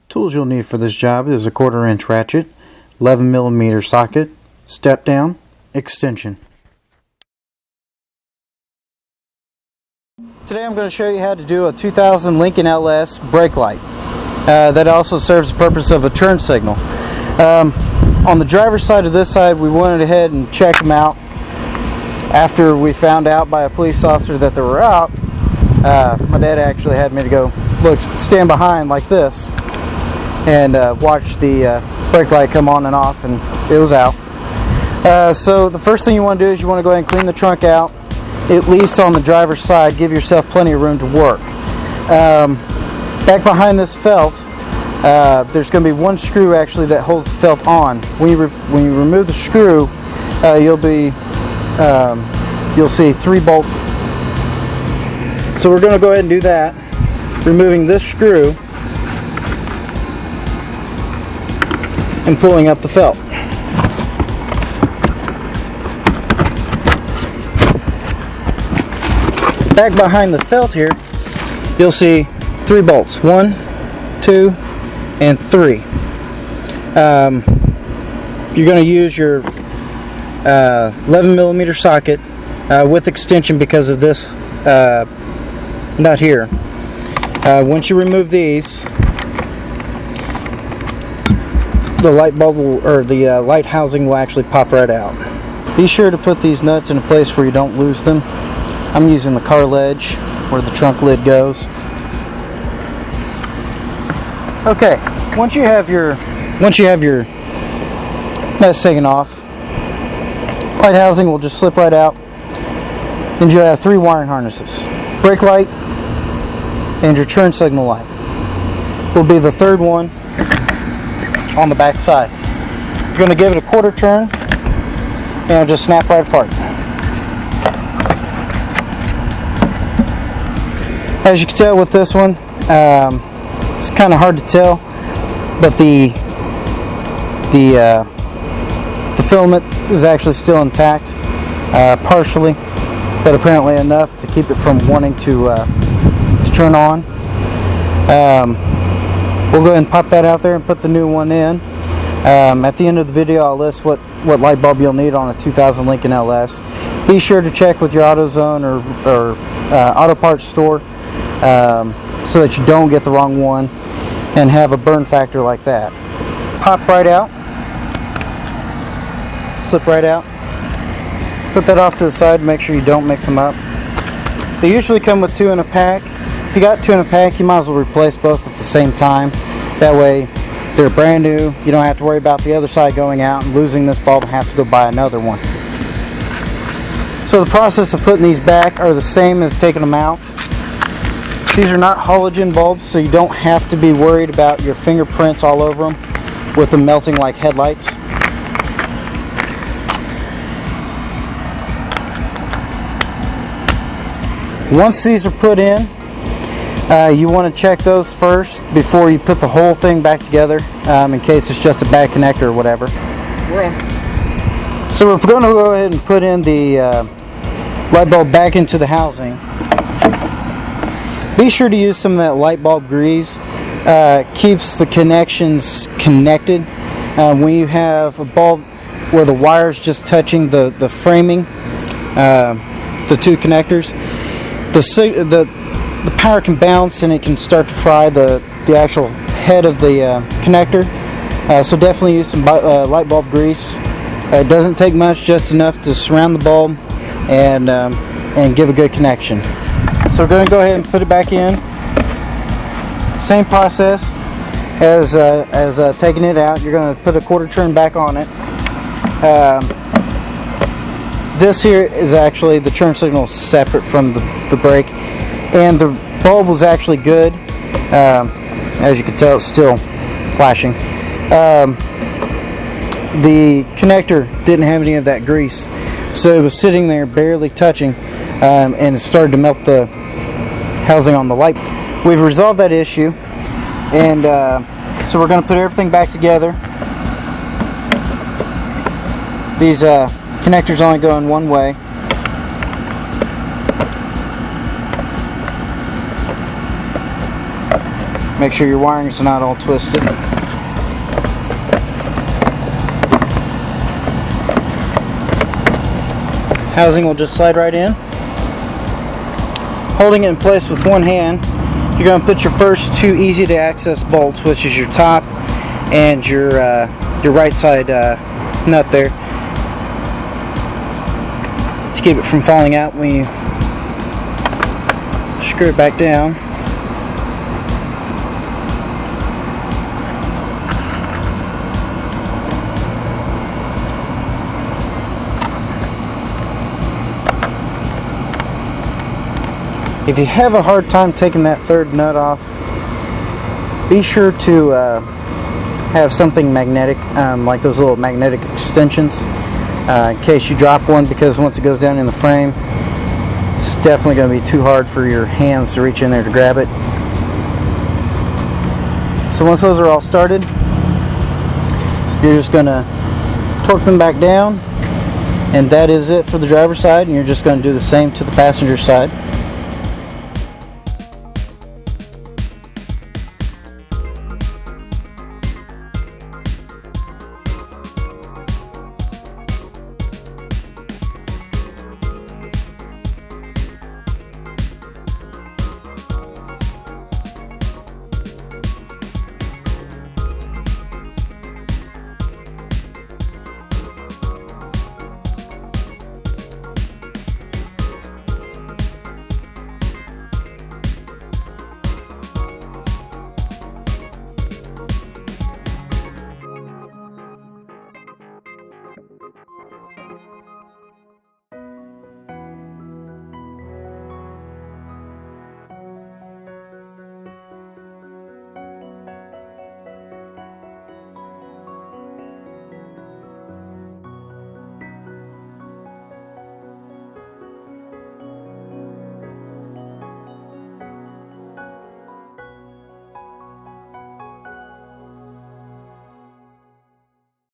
Tools you'll need for this job is a 1/4 inch ratchet, 11mm socket, step down, extension. Today I'm going to show you how to do a 2000 Lincoln LS brake light. That also serves the purpose of a turn signal. On the driver's side of this side, we went ahead and checked them out. After we found out by a police officer that they were out, my dad actually had me to go stand behind like this and watch the brake light come on and off, and it was out. So the first thing you want to do is you want to go ahead and clean the trunk out, at least on the driver's side. Give yourself plenty of room to work. Back behind this felt, there's going to be one screw actually that holds the felt on. When you remove the screw, you'll see 3 bolts. So we're going to go ahead and do that, removing this screw and pulling up the felt. Back behind the felt here, you'll see 3 bolts. 1, 2, and 3. You're going to use your 11mm socket with extension because of this nut here. Once you remove these, the light bulb or the light housing will actually pop right out. Be sure to put these nuts in a place where you don't lose them. I'm using the car ledge where the trunk lid goes. Okay, once you have your nuts taken off, light housing will just slip right out, and you'll have 3 wiring harnesses. Brake light and your turn signal light will be the 3rd one on the back side. You're going to give it a 1/4 turn and it'll just snap right apart. As you can tell with this one, it's kind of hard to tell, but the filament is actually still intact, partially, but apparently enough to keep it from wanting to turn on. We'll go ahead and pop that out there and put the new one in. At the end of the video, I'll list what light bulb you'll need on a 2000 Lincoln LS. Be sure to check with your AutoZone or auto parts store so that you don't get the wrong one and have a burn factor like that. Pop right out, slip right out. Put that off to the side, make sure you don't mix them up. They usually come with 2 in a pack. If you got 2 in a pack, you might as well replace both at the same time. That way they're brand new. You don't have to worry about the other side going out and losing this bulb and have to go buy another one. So the process of putting these back are the same as taking them out. These are not halogen bulbs, so you don't have to be worried about your fingerprints all over them with them melting like headlights. Once these are put in, you want to check those first before you put the whole thing back together, in case it's just a bad connector or whatever. So we're going to go ahead and put in the light bulb back into the housing. Be sure to use some of that light bulb grease. Keeps the connections connected. When you have a bulb where the wire's just touching the framing, the 2 connectors, the power can bounce and it can start to fry the actual head of the connector. So definitely use some light bulb grease. It doesn't take much, just enough to surround the bulb and give a good connection. So we're going to go ahead and put it back in. Same process as taking it out. You're going to put a 1/4 turn back on it. This here is actually the turn signal separate from the brake, and the bulb was actually good. As you can tell, it's still flashing. The connector didn't have any of that grease, so it was sitting there barely touching, and it started to melt the housing on the light. We've resolved that issue, and so we're going to put everything back together. These connectors only go in one way. Make sure your wiring's not all twisted. Housing will just slide right in. Holding it in place with one hand, you're going to put your first two easy to access bolts, which is your top and your right side nut there, to keep it from falling out when you screw it back down. If you have a hard time taking that third nut off, be sure to have something magnetic, like those little magnetic extensions, in case you drop one, because once it goes down in the frame, it's definitely going to be too hard for your hands to reach in there to grab it. So once those are all started, you're just going to torque them back down, and that is it for the driver's side, and you're just going to do the same to the passenger side.